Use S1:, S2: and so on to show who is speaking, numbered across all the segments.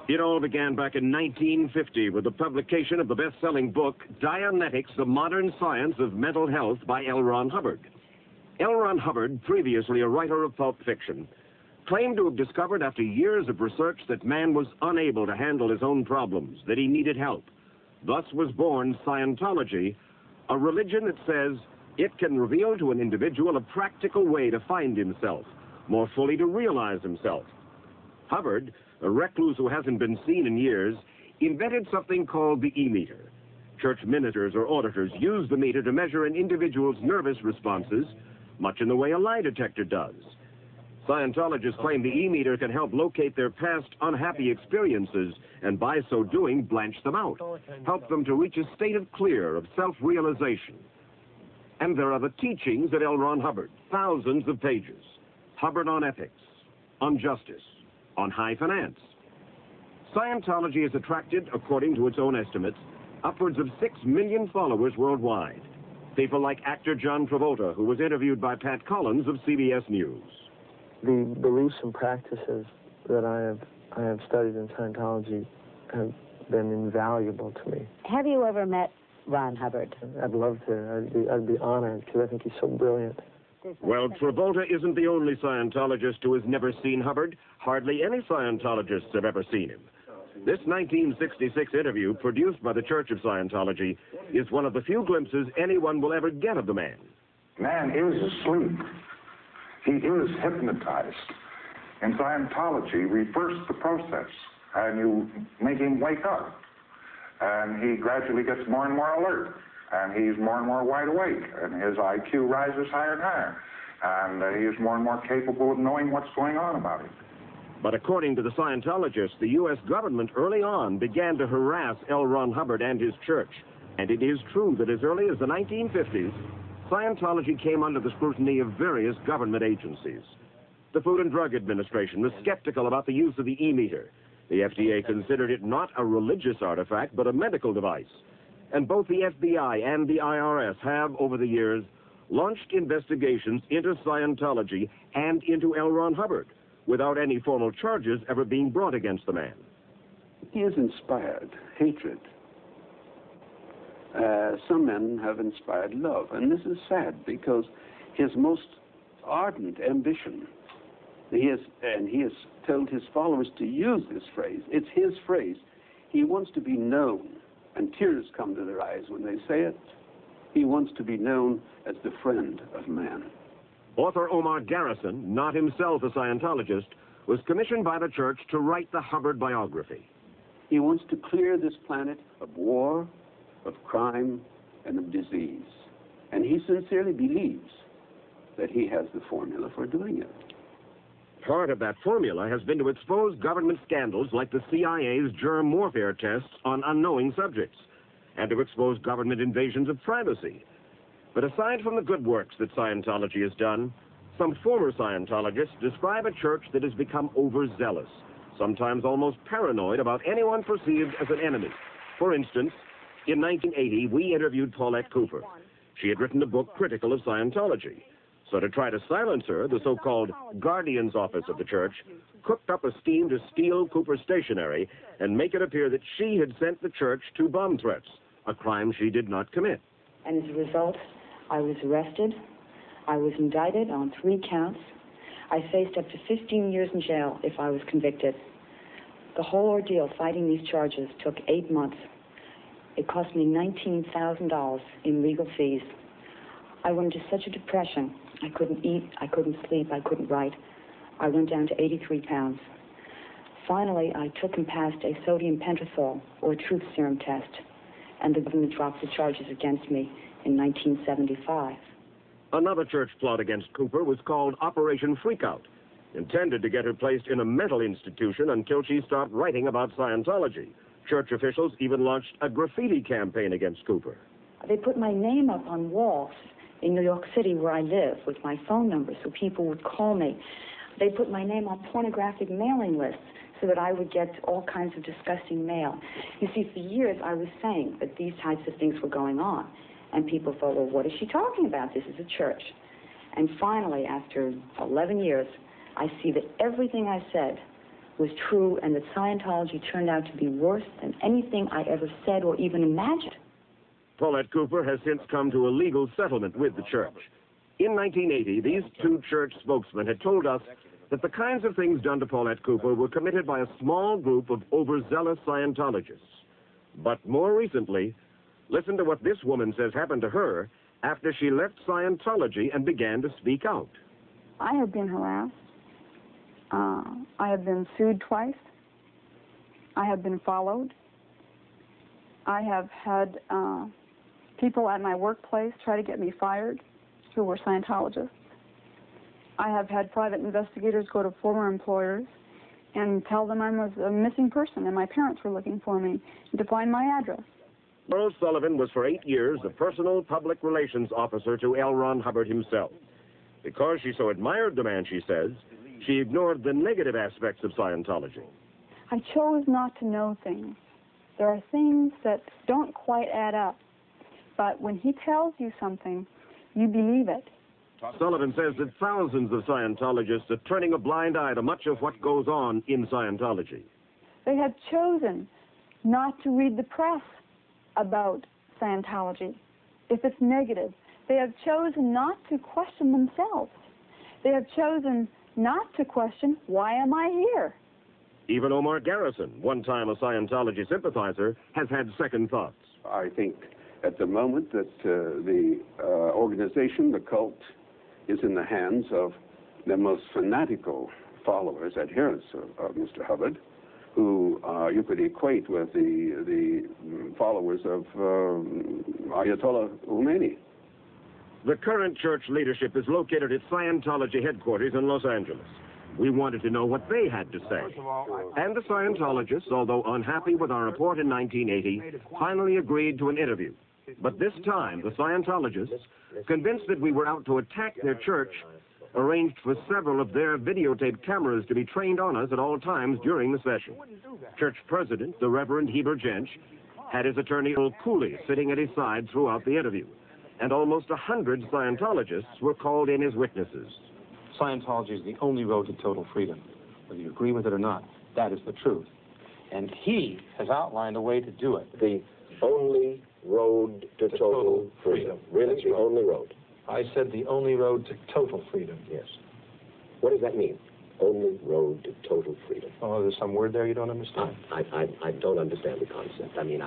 S1: It all began back in 1950 with the publication of the best-selling book, Dianetics, The Modern Science of Mental Health by L. Ron Hubbard. L. Ron Hubbard, previously a writer of pulp fiction, claimed to have discovered after years of research that man was unable to handle his own problems, that he needed help. Thus was born Scientology, a religion that says it can reveal to an individual a practical way to find himself, more fully to realize himself. Hubbard, a recluse who hasn't been seen in years, invented something called the E-meter. Church ministers or auditors use the meter to measure an individual's nervous responses, much in the way a lie detector does. Scientologists claim the E-meter can help locate their past unhappy experiences and by so doing blanch them out, help them to reach a state of clear, of self-realization. And there are the teachings at L. Ron Hubbard, thousands of pages. Hubbard on ethics, on justice, on high finance. Scientology has attracted, according to its own estimates, upwards of 6 million followers worldwide. People like actor John Travolta, who was interviewed by Pat Collins of CBS News.
S2: The beliefs and practices that I have studied in Scientology have been invaluable to me.
S3: Have you ever met Ron Hubbard?
S2: I'd love to. I'd be honored, because I think he's so brilliant.
S1: Well, Travolta isn't the only Scientologist who has never seen Hubbard. Hardly any Scientologists have ever seen him. This 1966 interview, produced by the Church of Scientology, is one of the few glimpses anyone will ever get of the man.
S4: Man is asleep. He is hypnotized. In Scientology, reverse the process, and you make him wake up. And he gradually gets more and more alert. And he's more and more wide awake, and his IQ rises higher and higher. And he's more and more capable of knowing what's going on about him.
S1: But according to the Scientologists, the U.S. government early on began to harass L. Ron Hubbard and his church. And it is true that as early as the 1950s, Scientology came under the scrutiny of various government agencies. The Food and Drug Administration was skeptical about the use of the E-meter. The FDA considered it not a religious artifact, but a medical device. And both the FBI and the IRS have, over the years, launched investigations into Scientology and into L. Ron Hubbard, without any formal charges ever being brought against the man.
S5: He has inspired hatred. Some men have inspired love, and this is sad because his most ardent ambition, he has told his followers to use this phrase. It's his phrase. He wants to be known. And tears come to their eyes when they say it. He wants to be known as the friend of man.
S1: Author Omar Garrison, not himself a Scientologist, was commissioned by the church to write the Hubbard biography.
S5: He wants to clear this planet of war, of crime, and of disease. And he sincerely believes that he has the formula for doing it.
S1: Part of that formula has been to expose government scandals like the CIA's germ warfare tests on unknowing subjects, and to expose government invasions of privacy. But aside from the good works that Scientology has done, some former Scientologists describe a church that has become overzealous, sometimes almost paranoid about anyone perceived as an enemy. For instance, in 1980, we interviewed Paulette Cooper. She had written a book critical of Scientology. So to try to silence her, the so-called Guardian's Office of the church cooked up a scheme to steal Cooper's stationery and make it appear that she had sent the church 2 bomb threats, a crime she did not commit.
S3: And as a result, I was arrested. I was indicted on 3 counts. I faced up to 15 years in jail if I was convicted. The whole ordeal fighting these charges took 8 months. It cost me $19,000 in legal fees. I went into such a depression. I couldn't eat, I couldn't sleep, I couldn't write. I went down to 83 pounds. Finally, I took and passed a sodium pentothal, or truth serum test, and the government dropped the charges against me in 1975.
S1: Another church plot against Cooper was called Operation Freakout, intended to get her placed in a mental institution until she stopped writing about Scientology. Church officials even launched a graffiti campaign against Cooper.
S3: They put my name up on walls in New York City where I live with my phone number so people would call me. They put my name on pornographic mailing lists so that I would get all kinds of disgusting mail. You see, for years I was saying that these types of things were going on. And people thought, well, what is she talking about? This is a church. And finally, after 11 years, I see that everything I said was true and that Scientology turned out to be worse than anything I ever said or even imagined.
S1: Paulette Cooper has since come to a legal settlement with the church. In 1980, these two church spokesmen had told us that the kinds of things done to Paulette Cooper were committed by a small group of overzealous Scientologists. But more recently, listen to what this woman says happened to her after she left Scientology and began to speak out.
S6: I have been harassed. I have been sued twice. I have been followed. I have had people at my workplace try to get me fired who were Scientologists. I have had private investigators go to former employers and tell them I was a missing person and my parents were looking for me to find my address.
S1: Merle Sullivan was for 8 years the personal public relations officer to L. Ron Hubbard himself. Because she so admired the man, she says, she ignored the negative aspects of Scientology.
S6: I chose not to know things. There are things that don't quite add up. But when he tells you something, you believe it.
S1: Sullivan says that thousands of Scientologists are turning a blind eye to much of what goes on in Scientology.
S6: They have chosen not to read the press about Scientology if it's negative. They have chosen not to question themselves. They have chosen not to question, why am I here?
S1: Even Omar Garrison, one time a Scientology sympathizer, has had second thoughts.
S5: I think at the moment that the organization, the cult, is in the hands of the most fanatical followers, adherents of Mr. Hubbard, who you could equate with the followers of Ayatollah Khomeini.
S1: The current church leadership is located at Scientology headquarters in Los Angeles. We wanted to know what they had to say. And the Scientologists, although unhappy with our report in 1980, finally agreed to an interview. But this time, the Scientologists, convinced that we were out to attack their church, arranged for several of their videotape cameras to be trained on us at all times during the session. Church president, the Reverend Heber Jensch, had his attorney Earl Cooley sitting at his side throughout the interview. And almost 100 Scientologists were called in as witnesses.
S7: Scientology is the only road to total freedom. Whether you agree with it or not, that is the truth. And he has outlined a way to do it.
S1: The only road to total freedom. Really,
S7: That's
S1: the
S7: right.
S1: only road.
S7: I said the only road to total freedom.
S1: Yes. What does that mean? Only road to total freedom.
S7: Oh, there's some word there you don't understand?
S1: I don't understand the concept. I mean,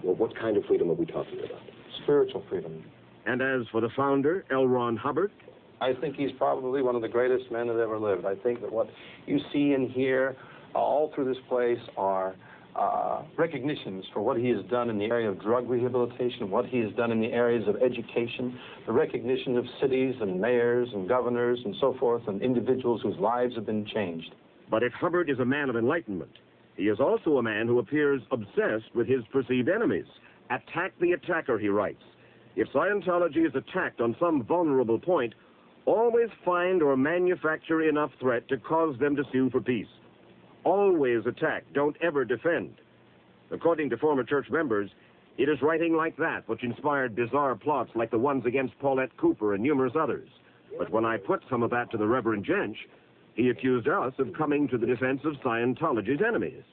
S1: well, what kind of freedom are we talking about?
S7: Spiritual freedom.
S1: And as for the founder, L. Ron Hubbard,
S7: I think he's probably one of the greatest men that ever lived. I think that what you see and hear all through this place are recognitions for what he has done in the area of drug rehabilitation, what he has done in the areas of education, the recognition of cities and mayors and governors and so forth, and individuals whose lives have been changed.
S1: But if Hubbard is a man of enlightenment, he is also a man who appears obsessed with his perceived enemies. Attack the attacker, he writes. If Scientology is attacked on some vulnerable point, always find or manufacture enough threat to cause them to sue for peace. Always attack, don't ever defend. According to former church members, it is writing like that which inspired bizarre plots like the ones against Paulette Cooper and numerous others. But when I put some of that to the Reverend Jensch, he accused us of coming to the defense of Scientology's enemies.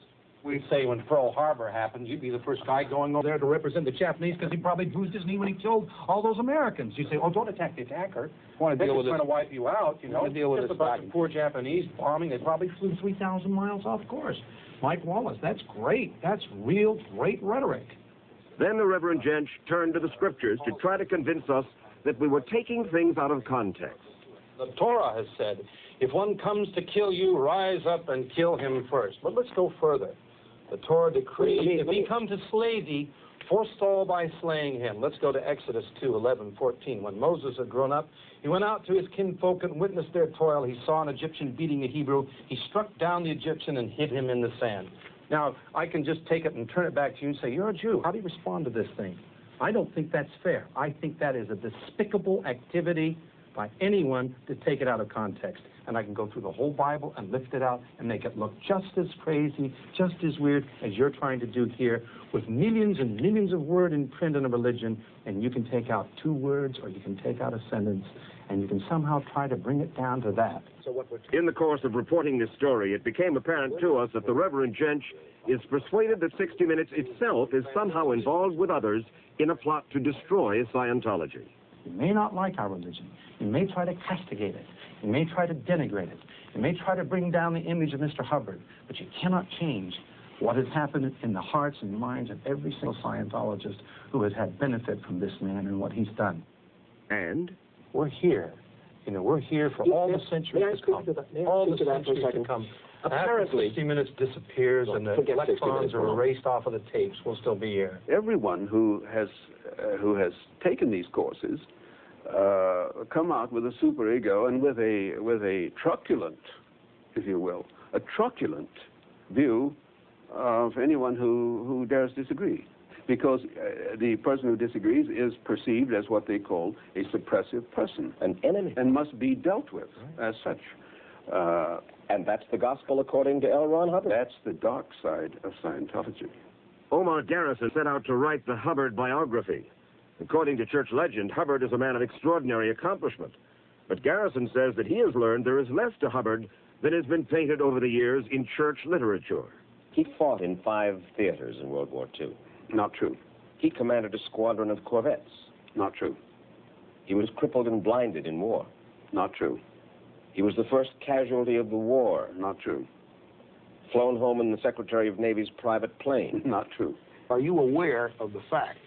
S8: We'd say when Pearl Harbor happened, you'd be the first guy going over there to represent the Japanese because he probably bruised his knee when he killed all those Americans. You say, oh, don't attack the attacker.
S7: Want to deal with
S8: trying
S7: it.
S8: to wipe you out, you know.
S7: Want to deal with
S8: just
S7: this
S8: about
S7: fact.
S8: the poor Japanese bombing. They probably flew 3,000 miles off course. Mike Wallace, that's great. That's real great rhetoric.
S1: Then the Reverend Jensch turned to the scriptures to try to convince us that we were taking things out of context.
S7: The Torah has said, if one comes to kill you, rise up and kill him first. But let's go further. The Torah decreed, if he come to slay thee, forestall by slaying him. Let's go to Exodus 2:11-14. When Moses had grown up, he went out to his kinfolk and witnessed their toil. He saw an Egyptian beating a Hebrew. He struck down the Egyptian and hid him in the sand. Now, I can just take it and turn it back to you and say, you're a Jew. How do you respond to this thing? I don't think that's fair. I think that is a despicable activity by anyone to take it out of context. And I can go through the whole Bible and lift it out and make it look just as crazy, just as weird as you're trying to do here with millions and millions of words in print in a religion, and you can take out 2 words or you can take out a sentence, and you can somehow try to bring it down to that.
S1: In the course of reporting this story, it became apparent to us that the Reverend Jench is persuaded that 60 Minutes itself is somehow involved with others in a plot to destroy Scientology.
S7: You may not like our religion. You may try to castigate it. You may try to denigrate it. You may try to bring down the image of Mr. Hubbard, but you cannot change what has happened in the hearts and minds of every single Scientologist who has had benefit from this man and what he's done.
S1: And
S7: we're here. You know, we're here for all the centuries to come. All the centuries to come. Apparently, 60 Minutes disappears and the electrons are erased off of the tapes. We'll still be here.
S5: Everyone who has taken these courses come out with a superego and with a truculent, if you will, a truculent view of anyone who dares disagree. Because the person who disagrees is perceived as what they call a suppressive person.
S9: An enemy.
S5: And must be dealt with as such.
S9: And that's the gospel according to L. Ron Hubbard.
S5: That's the dark side of Scientology.
S1: Omar Garrison set out to write the Hubbard biography. According to church legend, Hubbard is a man of extraordinary accomplishment. But Garrison says that he has learned there is less to Hubbard than has been painted over the years in church literature.
S9: He fought in 5 theaters in World War II.
S5: Not true.
S9: He commanded a squadron of corvettes.
S5: Not true.
S9: He was crippled and blinded in war.
S5: Not true.
S9: He was the first casualty of the war.
S5: Not true.
S9: Flown home in the Secretary of Navy's private plane.
S5: Not true.
S10: Are you aware of the fact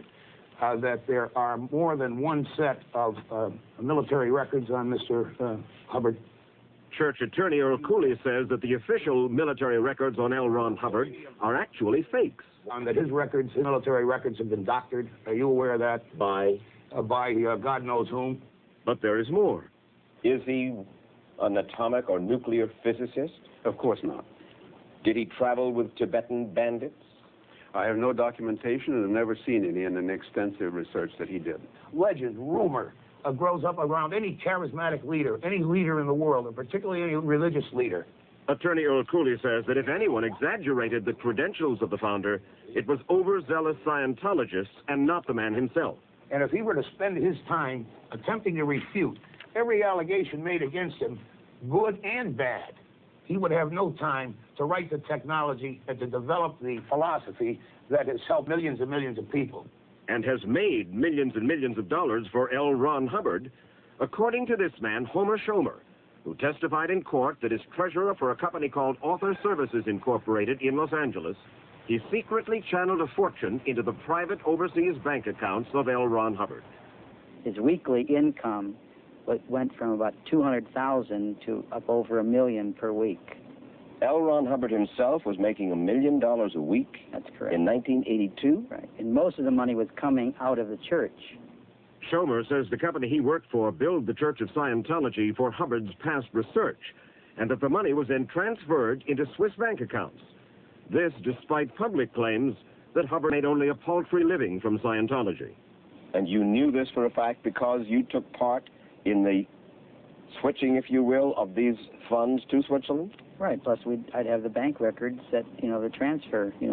S10: that there are more than one set of military records on Mr. Hubbard?
S1: Church attorney Earl Cooley says that the official military records on L. Ron Hubbard are actually fakes.
S10: That his records, his military records, have been doctored. Are you aware of that?
S9: By
S10: God knows whom.
S1: But there is more.
S9: Is he an atomic or nuclear physicist?
S5: Of course not.
S9: Did he travel with Tibetan bandits?
S5: I have no documentation and have never seen any in an extensive research that he did.
S10: Legend, rumor, grows up around any charismatic leader, any leader in the world, and particularly any religious leader.
S1: Attorney Earl Cooley says that if anyone exaggerated the credentials of the founder, it was overzealous Scientologists and not the man himself.
S10: And if he were to spend his time attempting to refute every allegation made against him, good and bad, he would have no time to write the technology and to develop the philosophy that has helped millions and millions of people.
S1: And has made millions and millions of dollars for L. Ron Hubbard, according to this man, Homer Schomer, who testified in court that as treasurer for a company called Author Services Incorporated in Los Angeles, he secretly channeled a fortune into the private overseas bank accounts of L. Ron Hubbard.
S11: His weekly income went from about $200,000 to up over $1 million per week.
S9: L. Ron Hubbard himself was making $1 million a week.
S11: That's correct.
S9: In 1982?
S11: Right. And most of the money was coming out of the church.
S1: Schomer says the company he worked for billed the Church of Scientology for Hubbard's past research, and that the money was then transferred into Swiss bank accounts. This despite public claims that Hubbard made only a paltry living from Scientology.
S9: And you knew this for a fact because you took part in the switching, if you will, of these funds to Switzerland?
S11: Right. Plus, I'd have the bank records that, the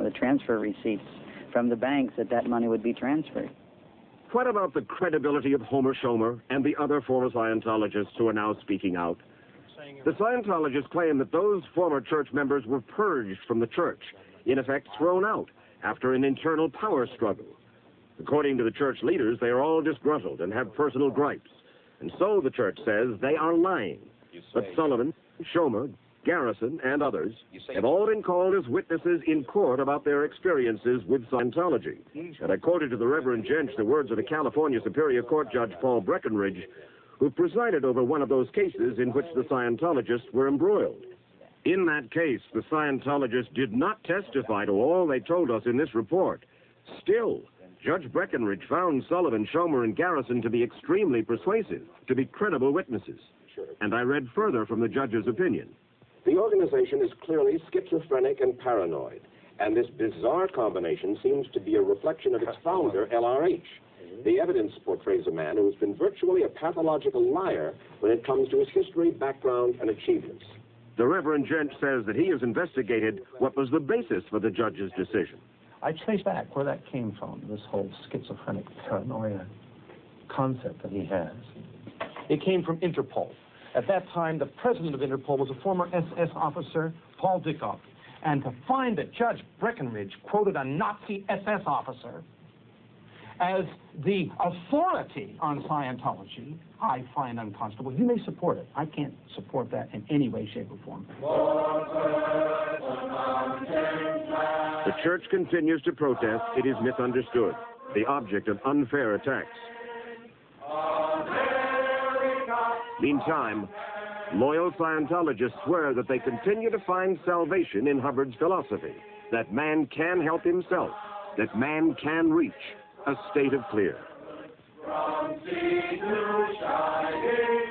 S11: transfer receipts from the banks that money would be transferred.
S1: What about the credibility of Homer Schomer and the other former Scientologists who are now speaking out? The Scientologists claim that those former church members were purged from the church, in effect thrown out, after an internal power struggle. According to the church leaders, they are all disgruntled and have personal gripes. And so, the church says, they are lying. But Sullivan, Schomer, Garrison, and others have all been called as witnesses in court about their experiences with Scientology. And I quoted to the Reverend Jench the words of the California Superior Court Judge Paul Breckenridge, who presided over one of those cases in which the Scientologists were embroiled. In that case, the Scientologists did not testify to all they told us in this report. Still, Judge Breckenridge found Sullivan, Schomer, and Garrison to be extremely persuasive, to be credible witnesses. And I read further from the judge's opinion.
S12: The organization is clearly schizophrenic and paranoid, and this bizarre combination seems to be a reflection of its founder, LRH. The evidence portrays a man who has been virtually a pathological liar when it comes to his history, background, and achievements.
S1: The Reverend Gent says that he has investigated what was the basis for the judge's decision.
S8: I trace back where that came from, this whole schizophrenic paranoia concept that he has. It came from Interpol. At that time, the president of Interpol was a former SS officer, Paul Dickoff. And to find that Judge Breckenridge quoted a Nazi SS officer as the authority on Scientology, I find unconscionable. You may support it. I can't support that in any way, shape, or form.
S1: The church continues to protest. It is misunderstood, the object of unfair attacks. Meantime, loyal Scientologists swear that they continue to find salvation in Hubbard's philosophy, that man can help himself, that man can reach a state of clear. From sea to shining